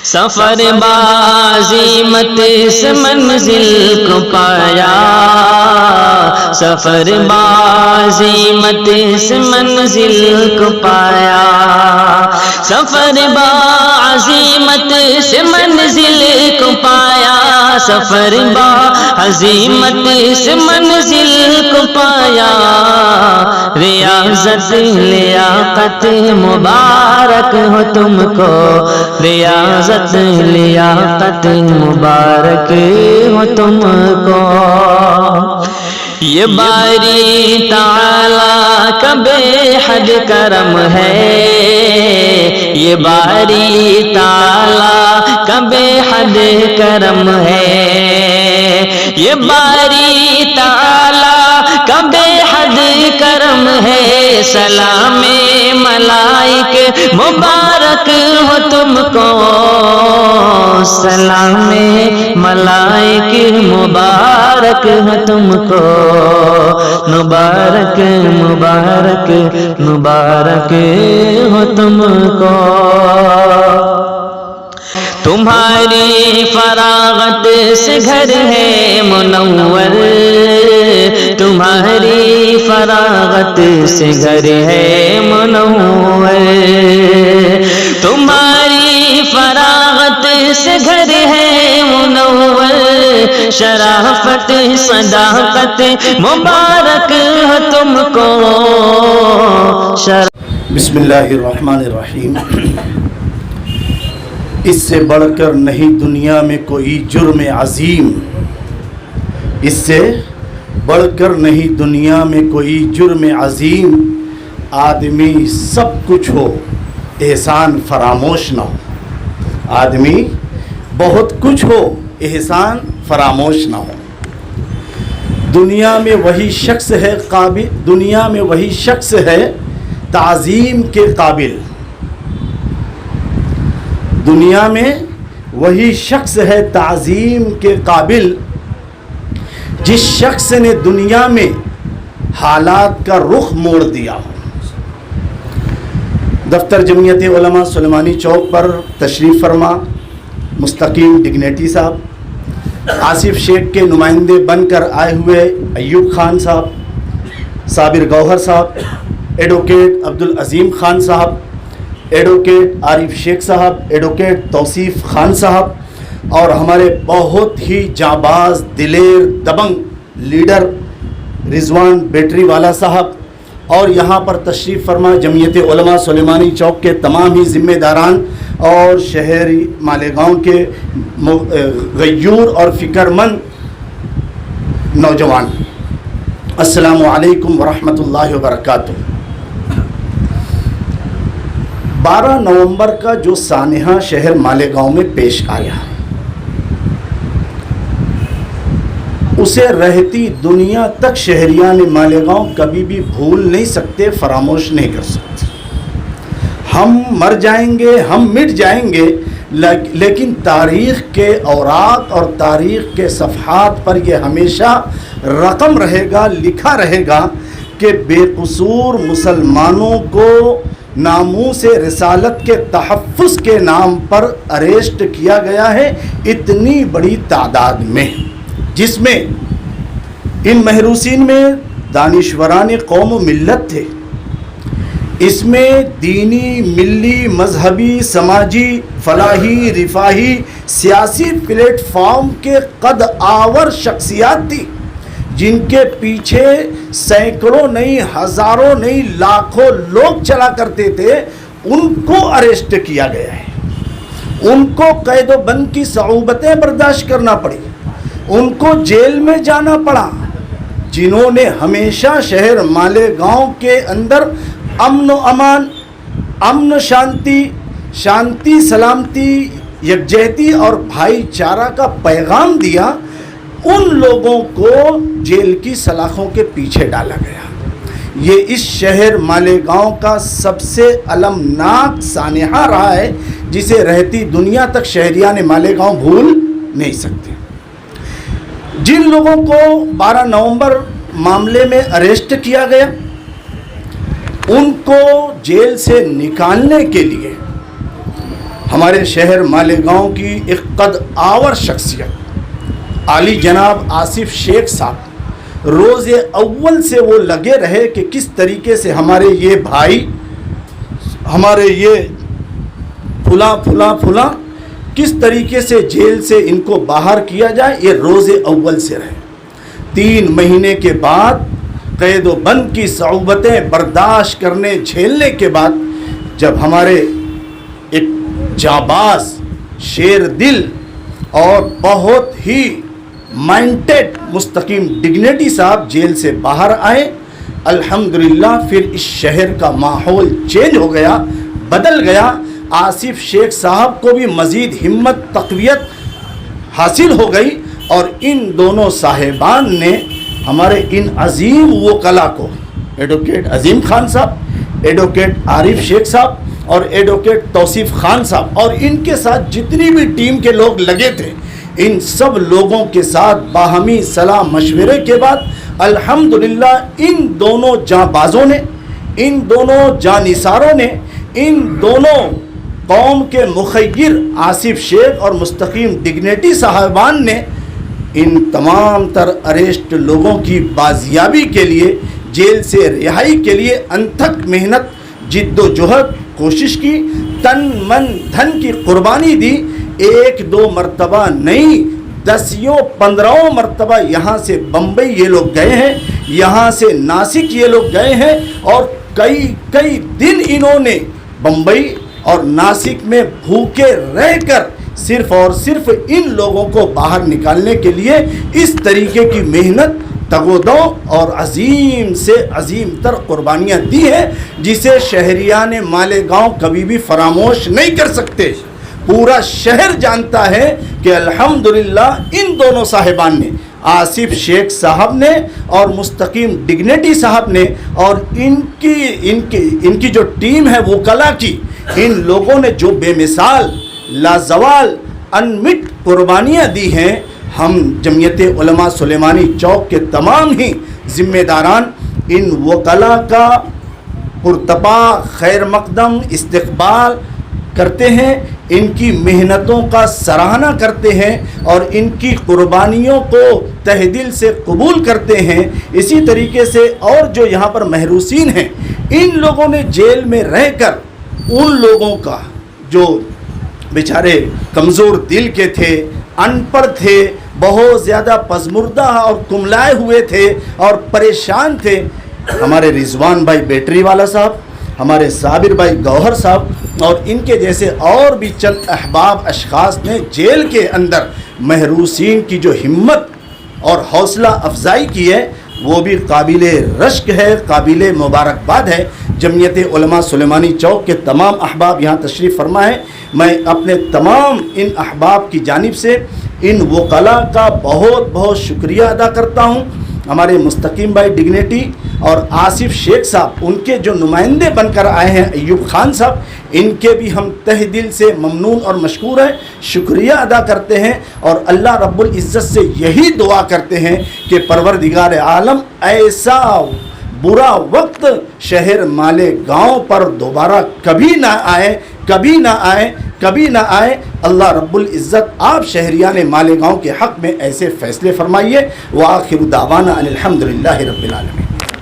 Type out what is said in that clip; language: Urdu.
سفر بعزیمت اس منزل کو پایا، سفر بعزیمت اس منزل کو پایا، سفر بعزیمت اس منزل کو پایا، سفر بعزیمت اس منزل کو پایا، ریاضت لیاقت مبارک ہو تم کو، ریاضت لیاقت مبارک ہو تم کو، یہ باری تعالیٰ کا بے حد کرم ہے، یہ باری تعالیٰ کا بے حد کرم ہے، یہ باری تعالیٰ کا بے حد کرم ہے، سلام ملائک مبارک ہو تم کو، سلام ملائک مبارک ہو تم کو، مبارک مبارک مبارک ہو تم کو، تمہاری فراغت سے گھر ہے منور، تمہاری فراغت سے گھر ہے منور، تمہاری فراغت سے گھر ہے منور، شرافت صداقت مبارک ہو تم کو، بسم اللہ الرحمن الرحیم۔ اس سے بڑھ کر نہیں دنیا میں کوئی جرم عظیم، اس سے بڑھ کر نہیں دنیا میں کوئی جرم عظیم، آدمی سب کچھ ہو احسان فراموش نہ ہو، آدمی بہت کچھ ہو احسان فراموش نہ ہو، دنیا میں وہی شخص ہے قابل، دنیا میں وہی شخص ہے تعظیم کے قابل، دنیا میں وہی شخص ہے تعظیم کے قابل، جس شخص نے دنیا میں حالات کا رخ موڑ دیا ہو۔ دفتر جمعیت علماء سلیمانی چوک پر تشریف فرما مستقیم ڈگنیٹی صاحب، آصف شیخ کے نمائندے بن کر آئے ہوئے ایوب خان صاحب، صابر گوہر صاحب، ایڈوکیٹ عبدالعظیم خان صاحب، ایڈوکیٹ عارف شیخ صاحب، ایڈوکیٹ توصیف خان صاحب، اور ہمارے بہت ہی جانباز دلیر دبنگ لیڈر رضوان بیٹری والا صاحب، اور یہاا پر تشریف فرما جمعیت علماء سلیمانی چوک کے تمام ہی ذمہ داران اور شہری مالیگاؤں کے غیور اور فکر مند نوجوان، السلام علیکم ورحمۃ اللہ وبرکاتہ۔ 12 نومبر کا جو سانحہ شہر مالیگاؤں میں پیش آیا، اسے رہتی دنیا تک شہریان مالیگاؤں کبھی بھی بھول نہیں سکتے، فراموش نہیں کر سکتے۔ ہم مر جائیں گے، ہم مٹ جائیں گے، لیکن تاریخ کے اوراق اور تاریخ کے صفحات پر یہ ہمیشہ رقم رہے گا، لکھا رہے گا کہ بے قصور مسلمانوں کو ناموس رسالت کے تحفظ کے نام پر اریسٹ کیا گیا ہے، اتنی بڑی تعداد میں، جس میں ان محروسین میں دانشوران قوم و ملت تھے، اس میں دینی، ملی، مذہبی، سماجی، فلاحی، رفاہی، سیاسی پلیٹ فارم کے قد آور شخصیات تھی، جن کے پیچھے سینکڑوں نہیں، ہزاروں نہیں، لاکھوں لوگ چلا کرتے تھے، ان کو اریسٹ کیا گیا ہے، ان کو قید و بند کی صعوبتیں برداشت کرنا پڑی، ان کو جیل میں جانا پڑا، جنہوں نے ہمیشہ شہر مالیگاؤں کے اندر امن و امان، امن و شانتی سلامتی، یکجہتی اور بھائی چارہ کا پیغام دیا، ان لوگوں کو جیل کی سلاخوں کے پیچھے ڈالا گیا۔ یہ اس شہر مالیگاؤں کا سب سے المناک سانحہ رہا ہے، جسے رہتی دنیا تک شہریان مالیگاؤں بھول نہیں سکتے۔ جن لوگوں کو 12 نومبر معاملے میں اریسٹ کیا گیا، ان کو جیل سے نکالنے کے لیے ہمارے شہر مالیگاؤں کی ایک قد آور شخصیت عالی جناب آصف شیخ صاحب روز اول سے وہ لگے رہے کہ کس طریقے سے ہمارے یہ بھائی، ہمارے یہ پھلا کس طریقے سے جیل سے ان کو باہر کیا جائے، یہ روز اول سے رہے۔ 3 مہینے کے بعد قید و بند کی صعوبتیں برداشت کرنے جھیلنے کے بعد جب ہمارے ایک جانباز، شیر دل اور بہت ہی مائنڈڈ مستقیم ڈگنیٹی صاحب جیل سے باہر آئے، الحمدللہ پھر اس شہر کا ماحول چینج ہو گیا، بدل گیا۔ آصف شیخ صاحب کو بھی مزید ہمت تقویت حاصل ہو گئی، اور ان دونوں صاحبان نے ہمارے ان عظیم وکلا کو، ایڈوکیٹ عظیم خان صاحب، ایڈوکیٹ عارف شیخ صاحب اور ایڈوکیٹ توصیف خان صاحب، اور ان کے ساتھ جتنی بھی ٹیم کے لوگ لگے تھے، ان سب لوگوں کے ساتھ باہمی صلاح مشورے کے بعد الحمدللہ ان دونوں جانبازوں نے، ان دونوں جانثاروں نے، ان دونوں قوم کے مخیر آصف شیخ اور مستقیم ڈگنیٹی صاحبان نے ان تمام تر اریسٹ لوگوں کی بازیابی کے لیے، جیل سے رہائی کے لیے انتھک محنت، جد و جہد، کوشش کی، تن من دھن کی قربانی دی۔ 1-2 مرتبہ نہیں، 10-15 مرتبہ یہاں سے بمبئی یہ لوگ گئے ہیں، یہاں سے ناسک یہ لوگ گئے ہیں، اور کئی دن انہوں نے بمبئی اور ناسک میں بھوکے رہ کر صرف اور صرف ان لوگوں کو باہر نکالنے کے لیے اس طریقے کی محنت، تگودو اور عظیم سے عظیم تر قربانیاں دی ہیں، جسے شہریان مالیگاؤں کبھی بھی فراموش نہیں کر سکتے۔ پورا شہر جانتا ہے کہ الحمدللہ ان دونوں صاحبان نے، آصف شیخ صاحب نے اور مستقیم ڈگنیٹی صاحب نے، اور ان کی جو ٹیم ہے وکلا کی، ان لوگوں نے جو بے مثال، لازوال، انمٹ قربانیاں دی ہیں۔ ہم جمعیت علماء سلیمانی چوک کے تمام ہی ذمہ داران ان وکلا کا پرتپا خیر مقدم استقبال کرتے ہیں، ان کی محنتوں کا سراہنا کرتے ہیں، اور ان کی قربانیوں کو تہ دل سے قبول کرتے ہیں۔ اسی طریقے سے اور جو یہاں پر محروسین ہیں، ان لوگوں نے جیل میں رہ کر ان لوگوں کا جو بیچارے کمزور دل کے تھے، ان پڑھ تھے، بہت زیادہ پزمردہ اور کملائے ہوئے تھے اور پریشان تھے، ہمارے رضوان بھائی بیٹری والا صاحب، ہمارے صابر بھائی گوہر صاحب اور ان کے جیسے اور بھی چند احباب اشخاص نے جیل کے اندر محروسین کی جو ہمت اور حوصلہ افزائی کی ہے، وہ بھی قابل رشک ہے، قابل مبارکباد ہے۔ جمعیت علماء سلیمانی چوک کے تمام احباب یہاں تشریف فرما ہے۔ میں اپنے تمام ان احباب کی جانب سے ان وکلا کا بہت بہت شکریہ ادا کرتا ہوں۔ ہمارے مستقیم بھائی ڈگنیٹی اور آصف شیخ صاحب، ان کے جو نمائندے بن کر آئے ہیں ایوب خان صاحب، ان کے بھی ہم تہ دل سے ممنون اور مشکور ہیں، شکریہ ادا کرتے ہیں، اور اللہ رب العزت سے یہی دعا کرتے ہیں کہ پروردگار عالم ایسا برا وقت شہر مالیگاؤں پر دوبارہ کبھی نہ آئے، کبھی نہ آئے، کبھی نہ آئے۔ اللہ رب العزت آپ شہریان مالیگاؤں کے حق میں ایسے فیصلے فرمائیے۔ وآخر دعوانا ان الحمدللہ رب العالمین۔